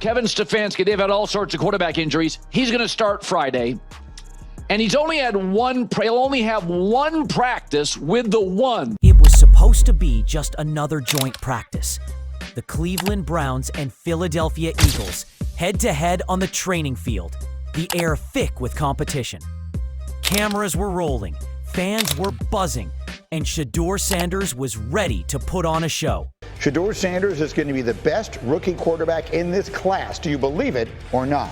Kevin Stefanski, they've had all sorts of quarterback injuries. He's going to start Friday. And he'll only have one practice with the one. It was supposed to be just another joint practice. The Cleveland Browns and Philadelphia Eagles head-to-head on the training field, the air thick with competition. Cameras were rolling, fans were buzzing, and Shedeur Sanders was ready to put on a show. Shedeur Sanders is going to be the best rookie quarterback in this class. Do you believe it or not?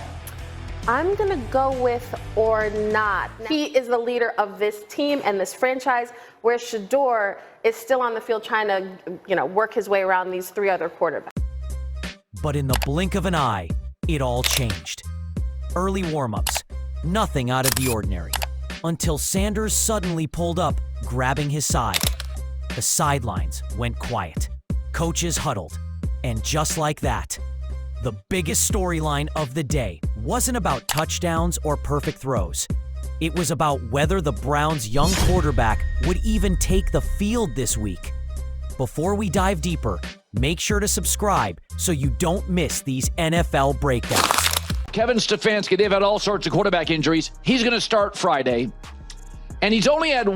I'm going to go with or not. He is the leader of this team and this franchise, where Shedeur is still on the field trying to, work his way around these three other quarterbacks. But in the blink of an eye, it all changed. Early warm-ups, nothing out of the ordinary, until Sanders suddenly pulled up, grabbing his side. The sidelines went quiet. Coaches huddled. And just like that, the biggest storyline of the day wasn't about touchdowns or perfect throws. It was about whether the Browns' young quarterback would even take the field this week. Before we dive deeper, make sure to subscribe so you don't miss these NFL breakdowns. Kevin Stefanski, they've had all sorts of quarterback injuries. He's going to start Friday. And he'll only have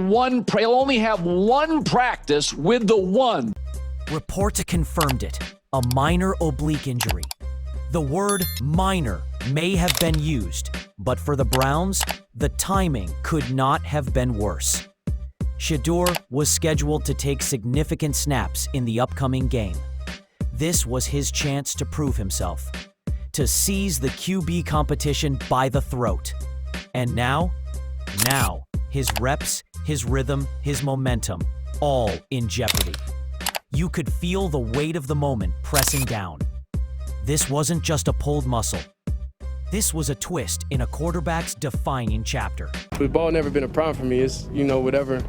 one practice with the one. Reports confirmed it, a minor oblique injury. The word minor may have been used, but for the Browns, the timing could not have been worse. Shedeur was scheduled to take significant snaps in the upcoming game. This was his chance to prove himself, to seize the QB competition by the throat. And now, his reps, his rhythm, his momentum, all in jeopardy. You could feel the weight of the moment pressing down. This wasn't just a pulled muscle. This was a twist in a quarterback's defining chapter. The ball never been a problem for me. It's, whatever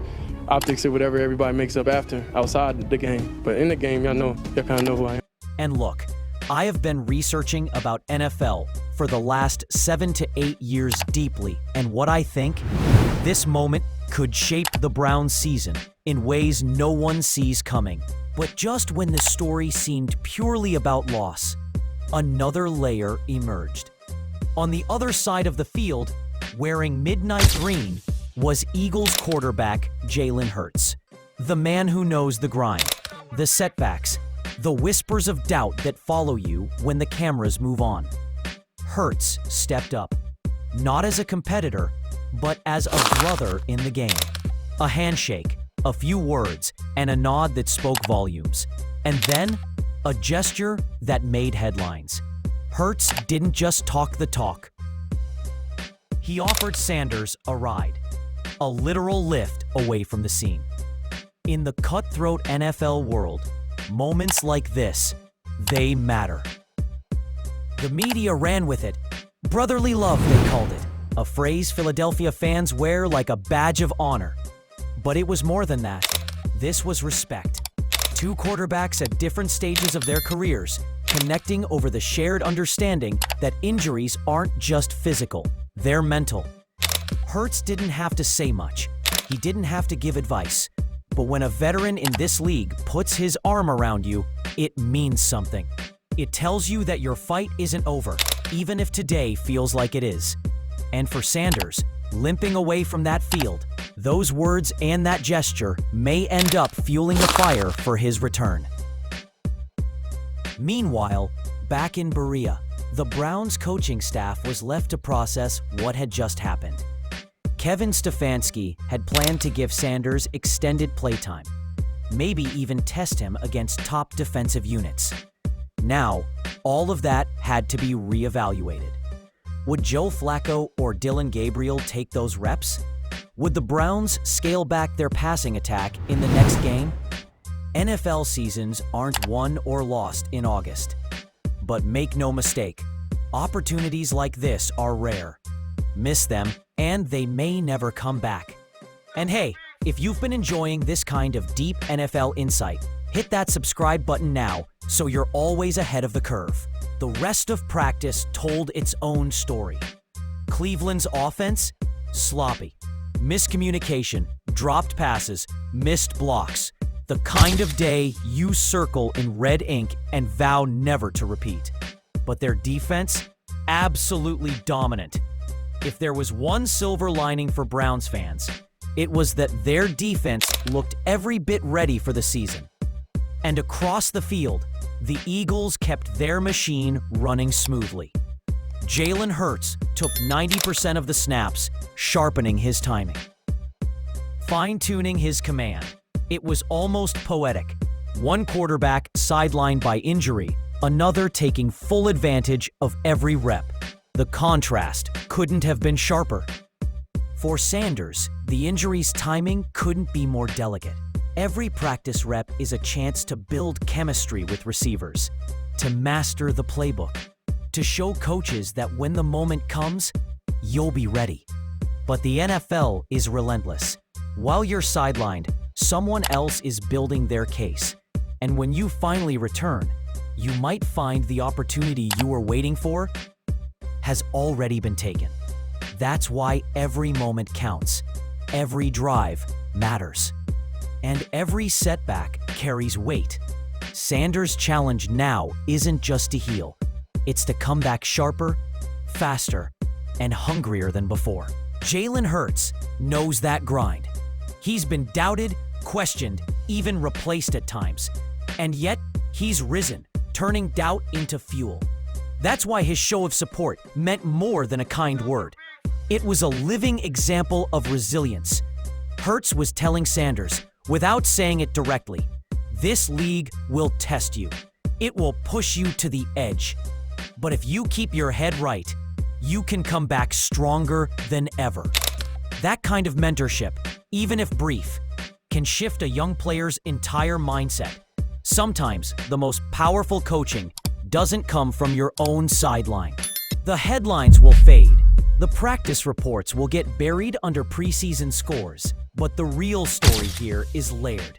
optics or whatever everybody makes up after, outside the game. But in the game, y'all kind of know who I am. And look, I have been researching about NFL for the last 7 to 8 years deeply, and what I think, this moment could shape the Browns' season in ways no one sees coming. But just when the story seemed purely about loss, another layer emerged. On the other side of the field, wearing midnight green, was Eagles quarterback Jalen Hurts. The man who knows the grind, the setbacks, the whispers of doubt that follow you when the cameras move on. Hurts stepped up, not as a competitor, but as a brother in the game. A handshake, a few words, and a nod that spoke volumes. And then, a gesture that made headlines. Hurts didn't just talk the talk. He offered Sanders a ride, a literal lift away from the scene. In the cutthroat NFL world, moments like this, they matter. The media ran with it. Brotherly love, they called it, a phrase Philadelphia fans wear like a badge of honor. But it was more than that. This was respect. Two quarterbacks at different stages of their careers, connecting over the shared understanding that injuries aren't just physical, they're mental. Hurts didn't have to say much. He didn't have to give advice. But when a veteran in this league puts his arm around you, it means something. It tells you that your fight isn't over, even if today feels like it is. And for Sanders, limping away from that field, those words and that gesture may end up fueling the fire for his return. Meanwhile, back in Berea, the Browns coaching staff was left to process what had just happened. Kevin Stefanski had planned to give Sanders extended playtime, maybe even test him against top defensive units. Now, all of that had to be reevaluated. Would Joe Flacco or Dylan Gabriel take those reps? Would the Browns scale back their passing attack in the next game? NFL seasons aren't won or lost in August. But make no mistake, opportunities like this are rare. Miss them, and they may never come back. And hey, if you've been enjoying this kind of deep NFL insight, hit that subscribe button now so you're always ahead of the curve. The rest of practice told its own story. Cleveland's offense? Sloppy. Miscommunication, dropped passes, missed blocks. The kind of day you circle in red ink and vow never to repeat. but their defense, absolutely dominant. If there was one silver lining for Browns fans, it was that their defense looked every bit ready for the season. And across the field, the Eagles kept their machine running smoothly. Jalen Hurts took 90% of the snaps, sharpening his timing, fine-tuning his command. It was almost poetic. One quarterback sidelined by injury, another taking full advantage of every rep. The contrast couldn't have been sharper. For Sanders, the injury's timing couldn't be more delicate. Every practice rep is a chance to build chemistry with receivers, to master the playbook, to show coaches that when the moment comes, you'll be ready. But the NFL is relentless. While you're sidelined, someone else is building their case. And when you finally return, you might find the opportunity you were waiting for has already been taken. That's why every moment counts. Every drive matters. And every setback carries weight. Sanders' challenge now isn't just to heal. It's to come back sharper, faster, and hungrier than before. Jalen Hurts knows that grind. He's been doubted, questioned, even replaced at times. And yet, he's risen, turning doubt into fuel. That's why his show of support meant more than a kind word. It was a living example of resilience. Hurts was telling Sanders, without saying it directly, this league will test you. It will push you to the edge. But if you keep your head right, you can come back stronger than ever. That kind of mentorship, even if brief, can shift a young player's entire mindset. Sometimes the most powerful coaching doesn't come from your own sideline. The headlines will fade. The practice reports will get buried under preseason scores. But the real story here is layered.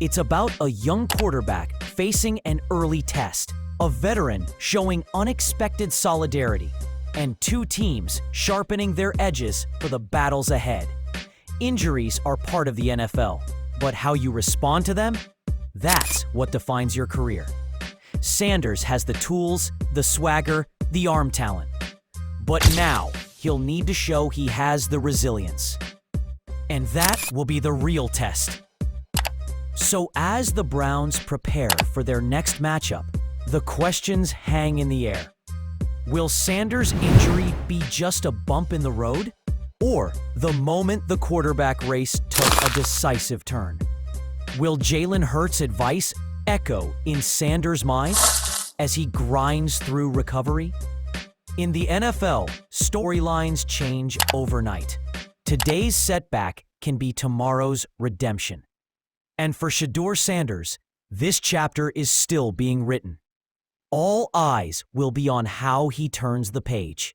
It's about a young quarterback facing an early test, a veteran showing unexpected solidarity, and two teams sharpening their edges for the battles ahead. Injuries are part of the NFL, but how you respond to them? That's what defines your career. Sanders has the tools, the swagger, the arm talent. But now, he'll need to show he has the resilience. And that will be the real test. So as the Browns prepare for their next matchup, the questions hang in the air. Will Sanders' injury be just a bump in the road? Or the moment the quarterback race took a decisive turn? Will Jalen Hurts' advice echo in Sanders' mind as he grinds through recovery? In the NFL, storylines change overnight. Today's setback can be tomorrow's redemption. And for Shedeur Sanders, this chapter is still being written. All eyes will be on how he turns the page.